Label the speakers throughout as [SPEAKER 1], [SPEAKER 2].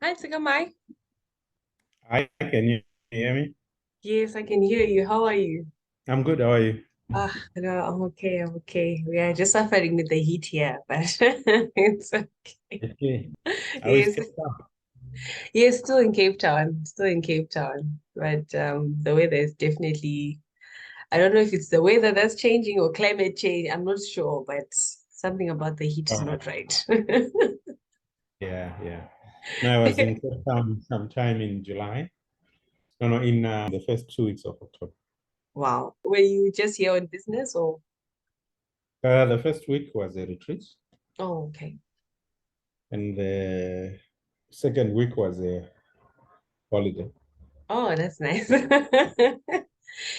[SPEAKER 1] Hi, Dzikamai.
[SPEAKER 2] Hi, can you hear me?
[SPEAKER 1] Yes, I can hear you. How are you?
[SPEAKER 2] I'm good. How are you?
[SPEAKER 1] No, I'm okay. I'm okay. We are just suffering with the heat here, but it's okay.
[SPEAKER 2] Okay. How is
[SPEAKER 1] Yes,
[SPEAKER 2] Cape Town?
[SPEAKER 1] yes, still in Cape Town, still in Cape Town. But the weather is definitely, I don't know if it's the weather that's changing or climate change. I'm not sure, but something about the heat is
[SPEAKER 2] Oh,
[SPEAKER 1] not right.
[SPEAKER 2] yeah, yeah. No, I was in Cape Town sometime in July. No, no, in the first 2 weeks of October.
[SPEAKER 1] Wow. Were you just here on business or?
[SPEAKER 2] The first week was a retreat,
[SPEAKER 1] Oh, okay.
[SPEAKER 2] and the second week was a holiday.
[SPEAKER 1] Oh, that's nice.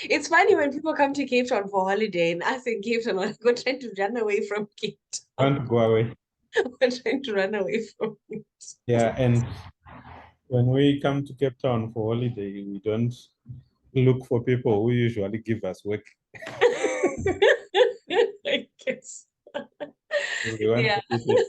[SPEAKER 1] It's funny when people come to Cape Town for holiday and us in Cape Town, we're trying to run away from Cape Town.
[SPEAKER 2] Want to go away?
[SPEAKER 1] We're trying to run away from it.
[SPEAKER 2] Yeah, and when we come to Cape Town for holiday, we don't look for people who usually give us work.
[SPEAKER 1] I guess.
[SPEAKER 2] We want
[SPEAKER 1] Yeah,
[SPEAKER 2] to keep it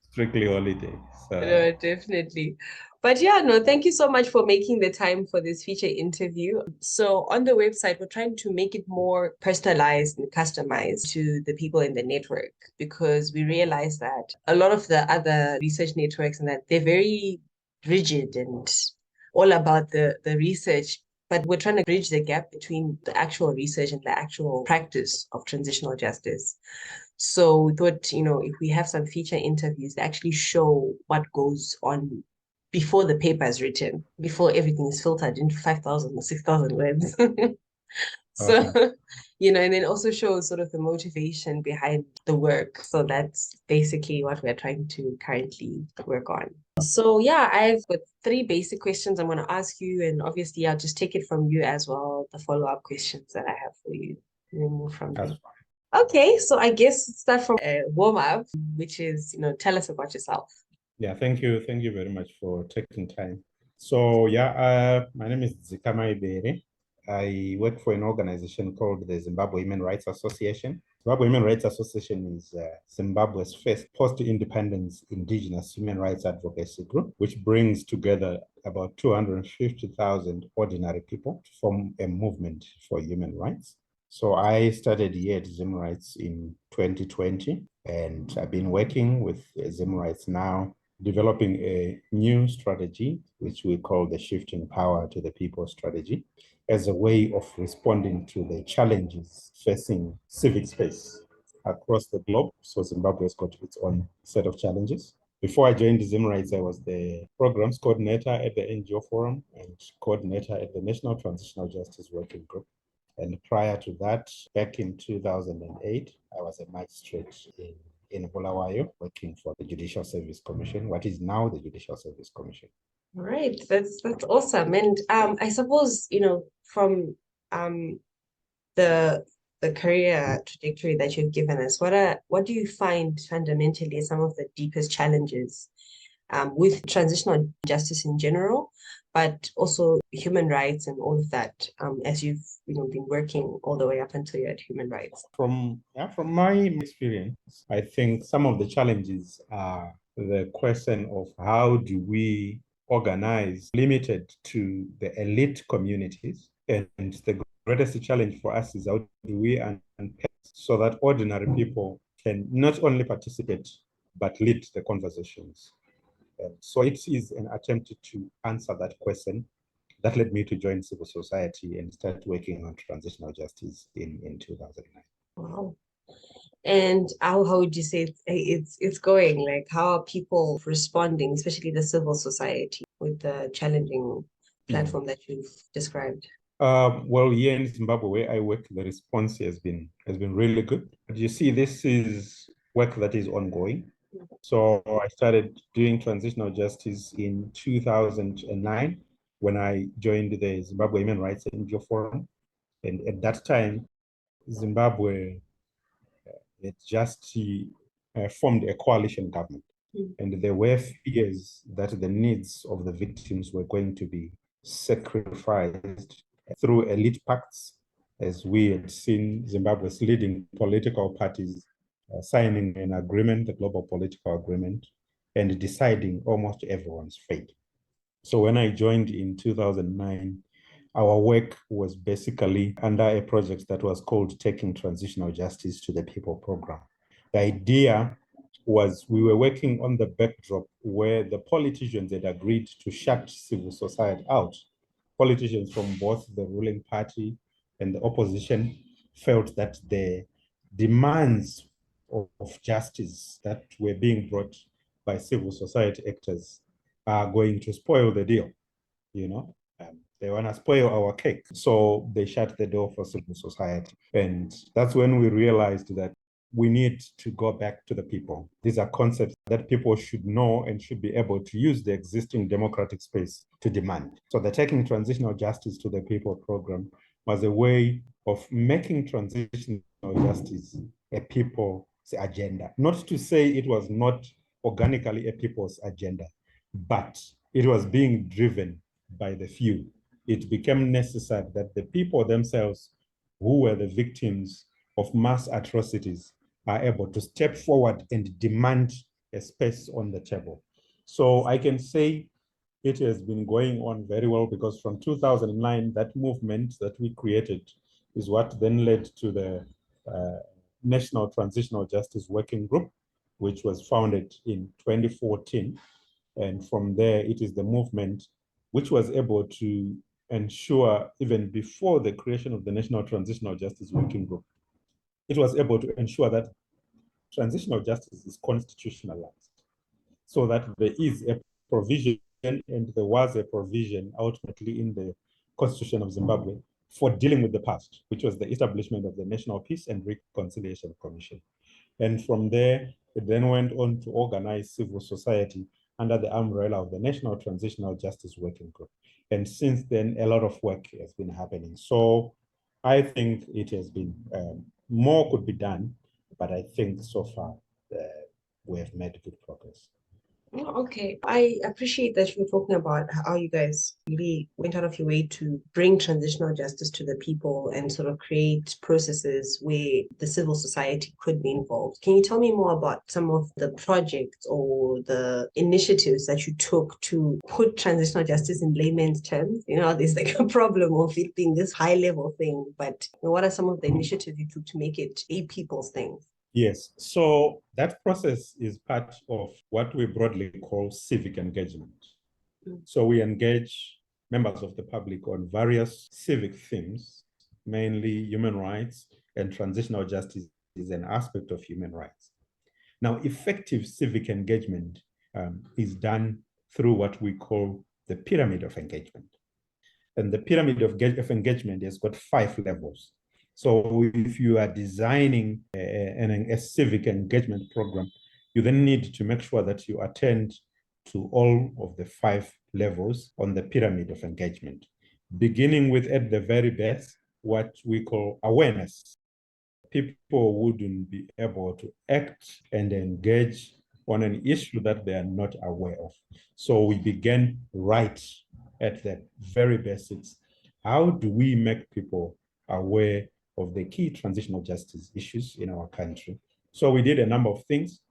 [SPEAKER 2] strictly holiday. So.
[SPEAKER 1] no, definitely. But yeah, no, thank you so much for making the time for this feature interview. So on the website, we're trying to make it more personalized and customized to the people in the network because we realize that a lot of the other research networks and that they're very rigid and all about the research. But we're trying to bridge the gap between the actual research and the actual practice of transitional justice. So we thought, if we have some feature interviews that actually show what goes on before the paper is written, before everything is filtered into 5,000 or 6,000 words. So,
[SPEAKER 2] Okay.
[SPEAKER 1] and then also show sort of the motivation behind the work. So that's basically what we're trying to currently work on. So yeah, I've got three basic questions I'm going to ask you, and obviously I'll just take it from you as well, the follow-up questions that I have for you, and then move from
[SPEAKER 2] That's
[SPEAKER 1] there. Okay, so I guess let's start from a warm up, which is, tell us about yourself.
[SPEAKER 2] Yeah, thank you. Thank you very much for taking time. So yeah, my name is Dzikamai Bere. I work for an organization called the Zimbabwe Human Rights Association. Zimbabwe Human Rights Association is Zimbabwe's first post-independence indigenous human rights advocacy group, which brings together about 250,000 ordinary people to form a movement for human rights. So I started here at ZimRights in 2020, and I've been working with ZimRights now, developing a new strategy, which we call the Shifting Power to the People strategy, as a way of responding to the challenges facing civic space across the globe. So Zimbabwe has got its own set of challenges. Before I joined ZimRights, I was the programs coordinator at the NGO Forum and coordinator at the National Transitional Justice Working Group. And prior to that, back in 2008, I was a magistrate in Bulawayo working for the Judicial Service Commission, what is now the Judicial Service Commission.
[SPEAKER 1] All right, that's awesome. And I suppose, from um the the career trajectory that you've given us, what do you find fundamentally some of the deepest challenges with transitional justice in general, but also human rights and all of that, as you've been working all the way up until you're at human rights?
[SPEAKER 2] From my experience, I think some of the challenges are the question of how do we organize limited to the elite communities, and the greatest challenge for us is how do we unpack so that ordinary people can not only participate but lead the conversations. So it is an attempt to answer that question that led me to join civil society and start working on transitional justice in 2009.
[SPEAKER 1] Wow. And how would you say it's going? Like, how are people responding, especially the civil society, with the challenging
[SPEAKER 2] Mm.
[SPEAKER 1] platform that you've described?
[SPEAKER 2] Well, here in Zimbabwe, where I work, the response has been really good. But you see, this is work that is ongoing. So I started doing transitional justice in 2009 when I joined the Zimbabwe Human Rights NGO Forum. And at that time, Zimbabwe had just formed a coalition government.
[SPEAKER 1] Mm.
[SPEAKER 2] And there were fears that the needs of the victims were going to be sacrificed through elite pacts, as we had seen Zimbabwe's leading political parties signing an agreement, the global political agreement. and deciding almost everyone's fate. So when I joined in 2009, our work was basically under a project that was called Taking Transitional Justice to the People program. The idea was we were working on the backdrop where the politicians had agreed to shut civil society out. Politicians from both the ruling party and the opposition felt that the demands of justice that were being brought by civil society actors are going to spoil the deal, you know. They want to spoil our cake. So they shut the door for civil society. And that's when we realized that we need to go back to the people. These are concepts that people should know and should be able to use the existing democratic space to demand. So the Taking Transitional Justice to the People program was a way of making transitional justice a people's agenda. Not to say it was not organically a people's agenda, but it was being driven by the few. It became necessary that the people themselves who were the victims of mass atrocities are able to step forward and demand a space on the table. So I can say it has been going on very well, because from 2009, that movement that we created is what then led to the National Transitional Justice Working Group, which was founded in 2014. And from there, it is the movement which was able to ensure, even before the creation of the National Transitional Justice Working Group, it was able to ensure that transitional justice is constitutionalized, so that there is a provision, and there was a provision ultimately in the Constitution of Zimbabwe for dealing with the past, which was the establishment of the National Peace and Reconciliation Commission. And from there, it then went on to organize civil society under the umbrella of the National Transitional Justice Working Group. And since then, a lot of work has been happening. So I think it has been, more could be done, but I think so far we have made good progress.
[SPEAKER 1] Oh, okay. I appreciate that you're talking about how you guys really went out of your way to bring transitional justice to the people and sort of create processes where the civil society could be involved. Can you tell me more about some of the projects or the initiatives that you took to put transitional justice in layman's terms? You know, there's like a problem of it being this high level thing, but what are some of the initiatives you took to make it a people's thing?
[SPEAKER 2] Yes, so that process is part of what we broadly call civic engagement. So we engage members of the public on various civic themes, mainly human rights, and transitional justice is an aspect of human rights. Now, effective civic engagement is done through what we call the pyramid of engagement. And the pyramid of engagement has got 5 levels. So if you are designing a civic engagement program, you then need to make sure that you attend to all of the 5 levels on the pyramid of engagement, beginning with, at the very best, what we call awareness. People wouldn't be able to act and engage on an issue that they are not aware of. So we began right at the very basics. How do we make people aware of the key transitional justice issues in our country? So we did a number of things.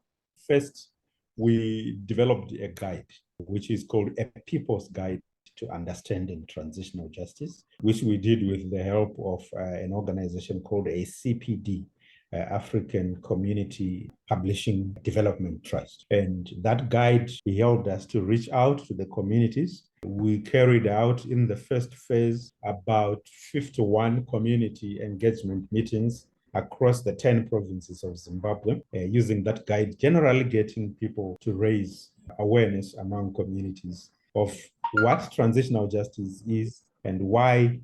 [SPEAKER 2] First, we developed a guide, which is called a People's Guide to Understanding Transitional Justice, which we did with the help of an organization called a CPD, African Community Publishing Development Trust. And that guide helped us to reach out to the communities. We carried out in the first phase about 51 community engagement meetings across the 10 provinces of Zimbabwe, using that guide, generally getting people to raise awareness among communities of what transitional justice is and why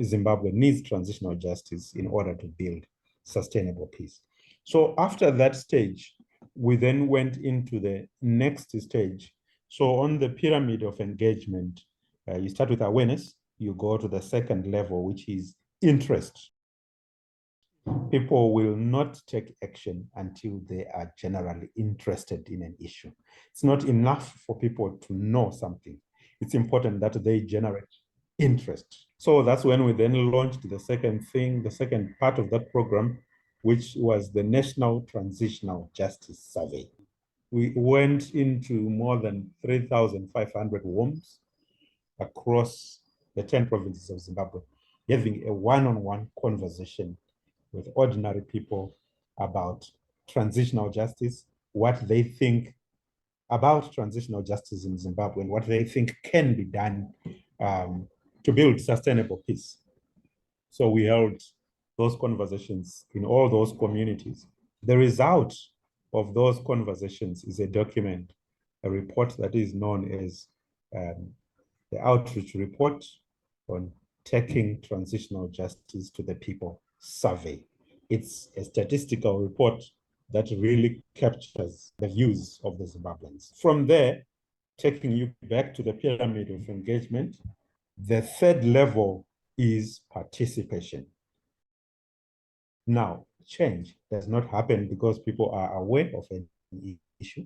[SPEAKER 2] Zimbabwe needs transitional justice in order to build sustainable peace. So after that stage, we then went into the next stage. So on the pyramid of engagement, you start with awareness, you go to the second level, which is interest. People will not take action until they are generally interested in an issue. It's not enough for people to know something. It's important that they generate interest. So that's when we then launched the second thing, the second part of that program, which was the National Transitional Justice Survey. We went into more than 3,500 homes across the 10 provinces of Zimbabwe, having a one-on-one conversation with ordinary people about transitional justice, what they think about transitional justice in Zimbabwe, and what they think can be done to build sustainable peace. So we held those conversations in all those communities. The result of those conversations is a document, a report that is known as the Outreach Report on Taking Transitional Justice to the People survey. It's a statistical report that really captures the views of the Zimbabweans. From there, taking you back to the pyramid of engagement, the third level is participation. Now, change does not happen because people are aware of an issue.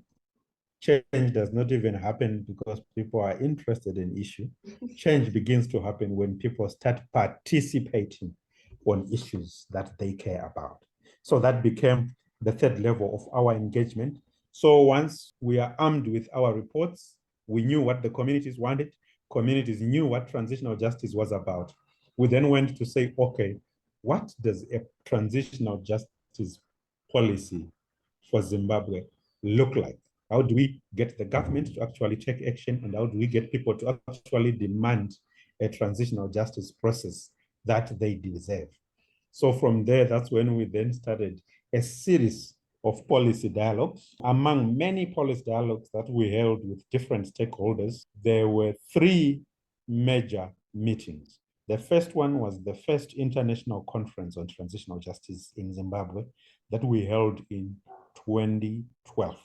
[SPEAKER 2] Change does not even happen because people are interested in issue. Change begins to happen when people start participating on issues that they care about. So that became the third level of our engagement. So once we are armed with our reports, we knew what the communities wanted. Communities knew what transitional justice was about. We then went to say, okay, what does a transitional justice policy for Zimbabwe look like? How do we get the government to actually take action, and how do we get people to actually demand a transitional justice process that they deserve? So from there, that's when we then started a series of policy dialogues. Among many policy dialogues that we held with different stakeholders, there were three major meetings. The first one was the first international conference on transitional justice in Zimbabwe that we held in 2012.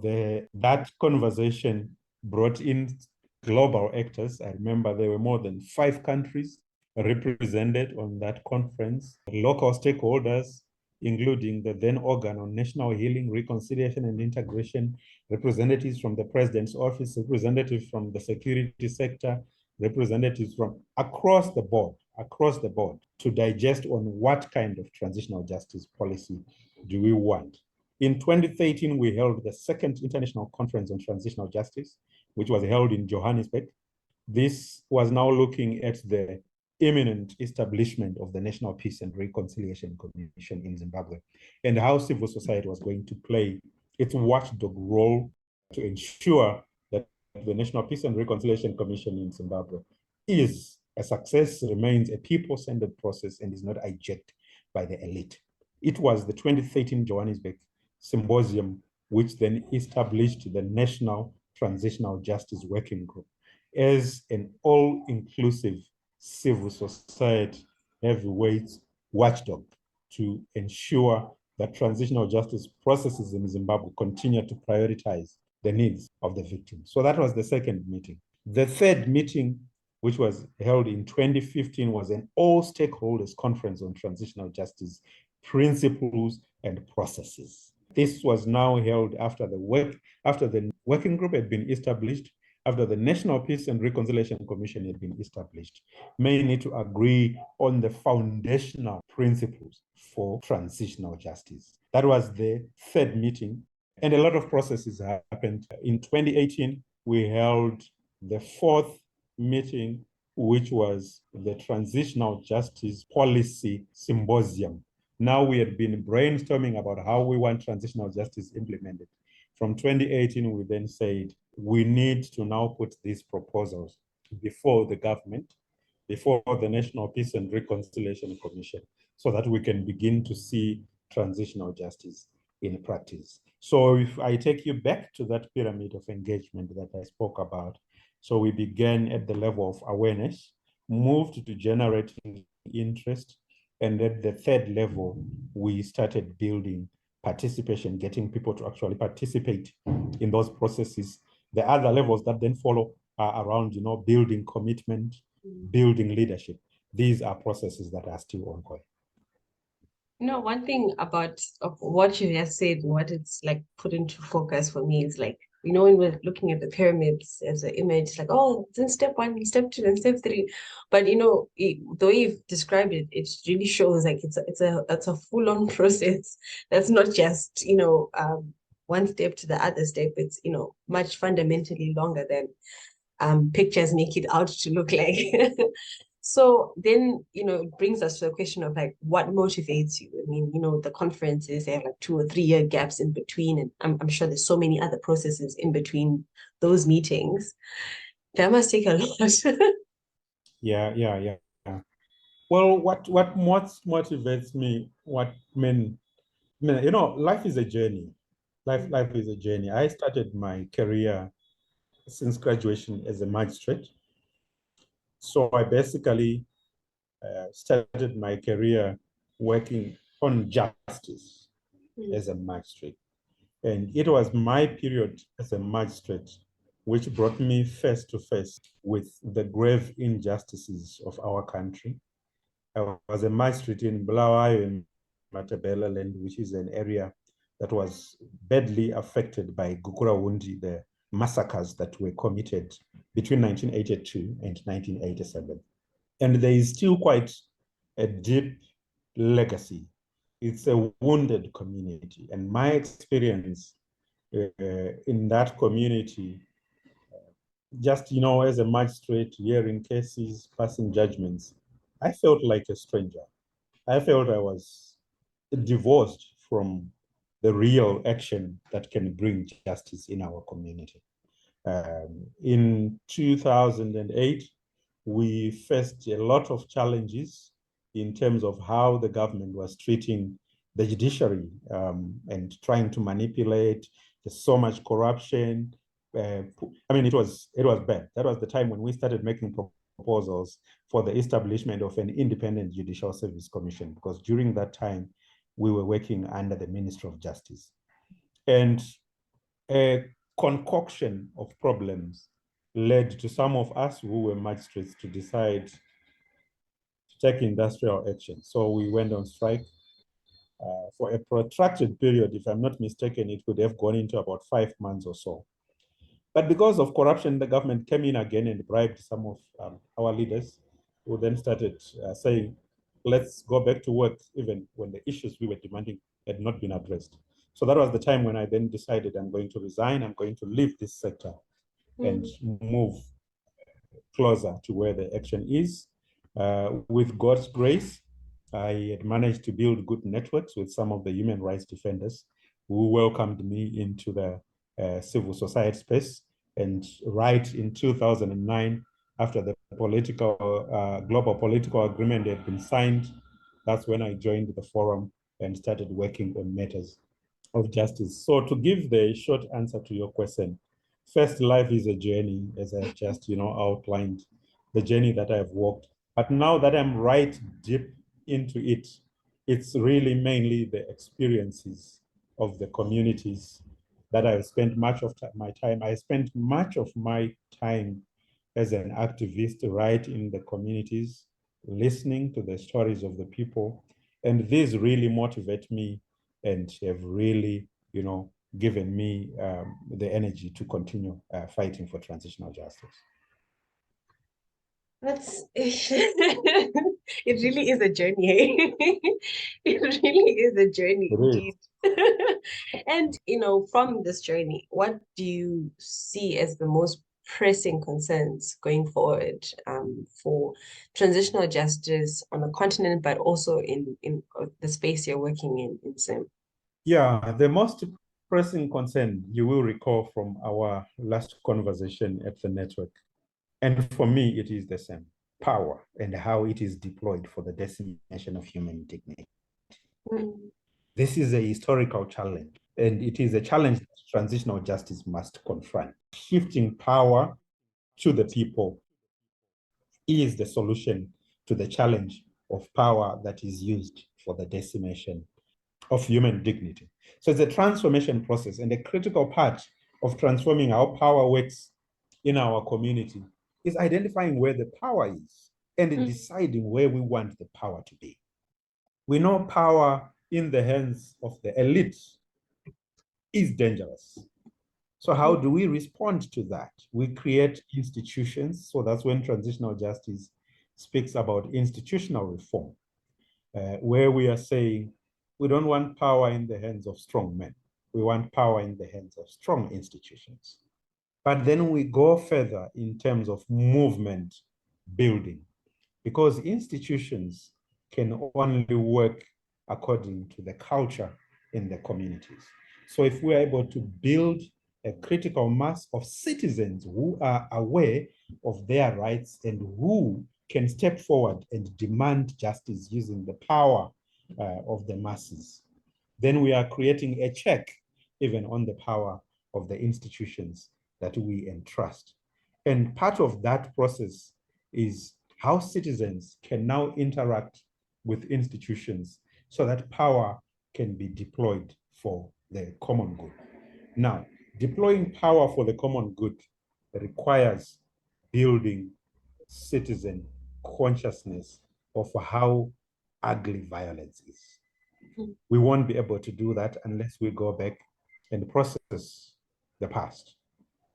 [SPEAKER 2] That conversation brought in global actors. I remember there were more than 5 countries represented on that conference, local stakeholders, including the then organ on national healing, reconciliation, and integration, representatives from the president's office, representatives from the security sector, representatives from across the board to digest on what kind of transitional justice policy do we want. In 2013, we held the second international conference on transitional justice, which was held in Johannesburg. This was now looking at the imminent establishment of the National Peace and Reconciliation Commission in Zimbabwe and how civil society was going to play its watchdog role to ensure that the National Peace and Reconciliation Commission in Zimbabwe is a success, remains a people-centered process, and is not hijacked by the elite. It was the 2013 Johannesburg Symposium which then established the National Transitional Justice Working Group as an all-inclusive civil society heavyweight watchdog to ensure that transitional justice processes in Zimbabwe continue to prioritize the needs of the victims. So that was the second meeting. The third meeting, which was held in 2015, was an all-stakeholders conference on transitional justice principles and processes. This was now held after the working group had been established, after the National Peace and Reconciliation Commission had been established, mainly to agree on the foundational principles for transitional justice. That was the third meeting, and a lot of processes happened. In 2018, we held the fourth meeting, which was the Transitional Justice Policy Symposium. Now we had been brainstorming about how we want transitional justice implemented. From 2018, we then said, we need to now put these proposals before the government, before the National Peace and Reconciliation Commission, so that we can begin to see transitional justice in practice. So if I take you back to that pyramid of engagement that I spoke about, so we began at the level of awareness, moved to generating interest, and at the third level, we started building participation, getting people to actually participate in those processes. The other levels that then follow are around, building commitment, building leadership. These are processes that are still ongoing.
[SPEAKER 1] One thing about what you just said, what it's like put into focus for me is like, when we're looking at the pyramids as an image, like, oh, it's in step 1, step 2, and step 3. But the way you've described it, it really shows like it's a full-on process. That's not just one step to the other step, it's, much fundamentally longer than pictures make it out to look like. So then, it brings us to the question of like, what motivates you? I mean, the conferences, they have like 2 or 3 year gaps in between. And I'm sure there's so many other processes in between those meetings. That must take a lot.
[SPEAKER 2] Yeah. Well, what most motivates me, life is a journey. Life is a journey. I started my career since graduation as a magistrate. So I basically started my career working on justice as a magistrate. And it was my period as a magistrate which brought me face to face with the grave injustices of our country. I was a magistrate in Bulawayo in Matabele land, which is an area that was badly affected by Gukurawundi, the massacres that were committed between 1982 and 1987. And there is still quite a deep legacy. It's a wounded community. And my experience in that community, just, as a magistrate, hearing cases, passing judgments, I felt like a stranger. I felt I was divorced from the real action that can bring justice in our community. In 2008, we faced a lot of challenges in terms of how the government was treating the judiciary and trying to manipulate. There's so much corruption. It was bad. That was the time when we started making proposals for the establishment of an independent judicial service commission, because during that time, we were working under the Ministry of Justice. And a concoction of problems led to some of us who were magistrates to decide to take industrial action. So we went on strike for a protracted period. If I'm not mistaken, it could have gone into about 5 months or so. But because of corruption, the government came in again and bribed some of our leaders, who then started saying, let's go back to work, even when the issues we were demanding had not been addressed. So that was the time when I then decided I'm going to resign, I'm going to leave this sector and move closer to where the action is. With God's grace, I had managed to build good networks with some of the human rights defenders who welcomed me into the civil society space. And right in 2009, after the global political agreement had been signed, that's when I joined the forum and started working on matters of justice. So to give the short answer to your question, first, life is a journey, as I've just outlined, the journey that I've walked. But now that I'm right deep into it, it's really mainly the experiences of the communities that I've spent much of my time. I spent much of my time as an activist right in the communities, listening to the stories of the people. And these really motivate me and have really, given me the energy to continue fighting for transitional justice.
[SPEAKER 1] That's it really is a journey. It really is a journey indeed. And from this journey, what do you see as the most pressing concerns going forward for transitional justice on the continent, but also in the space you're working in Zim?
[SPEAKER 2] Yeah, the most pressing concern, you will recall from our last conversation at the network, and for me, it is the same: power and how it is deployed for the decimation of human dignity. This is a historical challenge, and it is a challenge that transitional justice must confront. Shifting power to the people is the solution to the challenge of power that is used for the decimation of human dignity. So it's a transformation process, and a critical part of transforming how power works in our community is identifying where the power is and deciding where we want the power to be. We know power in the hands of the elite is dangerous. So how do we respond to that? We create institutions. So that's when transitional justice speaks about institutional reform, where we are saying we don't want power in the hands of strong men. we want power in the hands of strong institutions. But then we go further in terms of movement building, because institutions can only work according to the culture in the communities. So if we're able to build a critical mass of citizens who are aware of their rights and who can step forward and demand justice using the power of the masses, then we are creating a check even on the power of the institutions that we entrust. And part of that process is how citizens can now interact with institutions so that power can be deployed for the common good. Now, deploying power for the common good requires building citizen consciousness of how ugly violence is. We won't be able to do that unless we go back and process the past,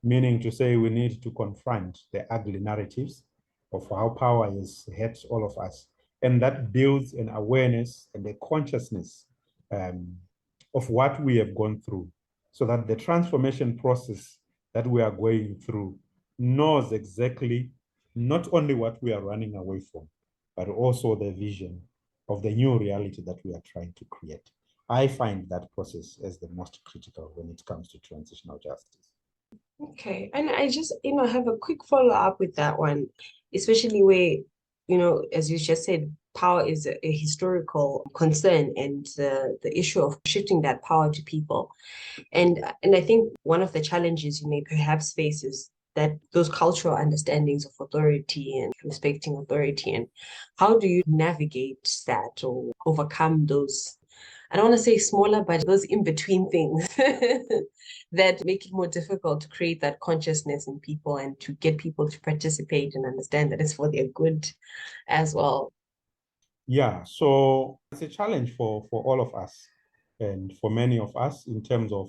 [SPEAKER 2] meaning to say we need to confront the ugly narratives of how power has hurt all of us. And that builds an awareness and a consciousness of what we have gone through, so that the transformation process that we are going through knows exactly not only what we are running away from, but also the vision of the new reality that we are trying to create. I find that process as the most critical when it comes to transitional justice.
[SPEAKER 1] Okay, and I just, have a quick follow-up with that one, especially where, as you just said, power is a historical concern, and the issue of shifting that power to people. And I think one of the challenges you may perhaps face is that those cultural understandings of authority and respecting authority, and how do you navigate that or overcome those, I don't want to say smaller, but those in-between things that make it more difficult to create that consciousness in people and to get people to participate and understand that it's for their good as well.
[SPEAKER 2] Yeah, so it's a challenge for all of us and for many of us in terms of,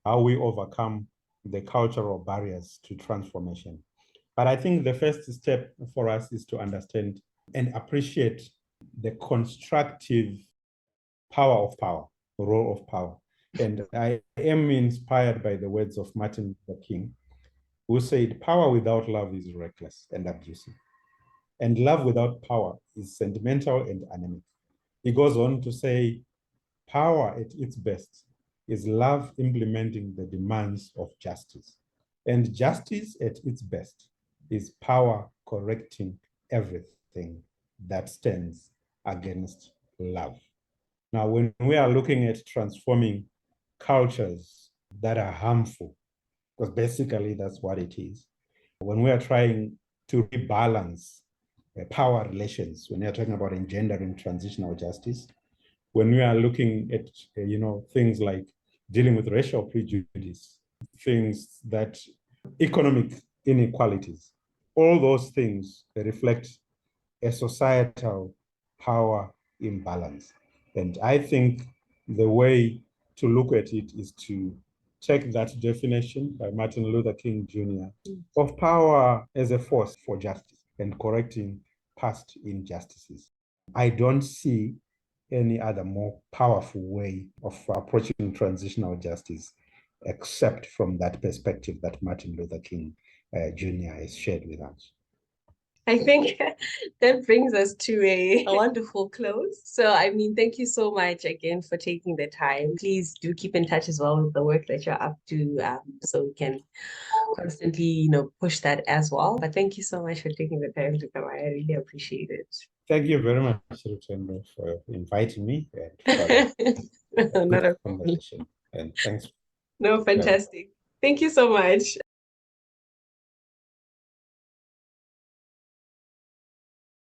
[SPEAKER 2] how we overcome the cultural barriers to transformation. But I think the first step for us is to understand and appreciate the constructive power of power, the role of power. And I am inspired by the words of Martin Luther King, who said, "Power without love is reckless and abusive, and love without power is sentimental and anemic." He goes on to say, "Power at its best is love implementing the demands of justice. And justice at its best is power correcting everything that stands against love." Now, when we are looking at transforming cultures that are harmful, because basically that's what it is, when we are trying to rebalance power relations, when we are talking about engendering transitional justice, when we are looking at things like dealing with racial prejudice, things that economic inequalities, all those things reflect a societal power imbalance. And I think the way to look at it is to take that definition by Martin Luther King Jr. of power as a force for justice and correcting past injustices. I don't see any other more powerful way of approaching transitional justice except from that perspective that Martin Luther King Jr. has shared with us.
[SPEAKER 1] I think that brings us to a wonderful close. So, thank you so much again for taking the time. Please do keep in touch as well with the work that you're up to, so we can constantly, push that as well. But thank you so much for taking the time to come. I really appreciate it.
[SPEAKER 2] Thank you very much, Rutendo, for inviting me and for
[SPEAKER 1] Not a
[SPEAKER 2] conversation. And thanks.
[SPEAKER 1] No, fantastic. Thank you so much.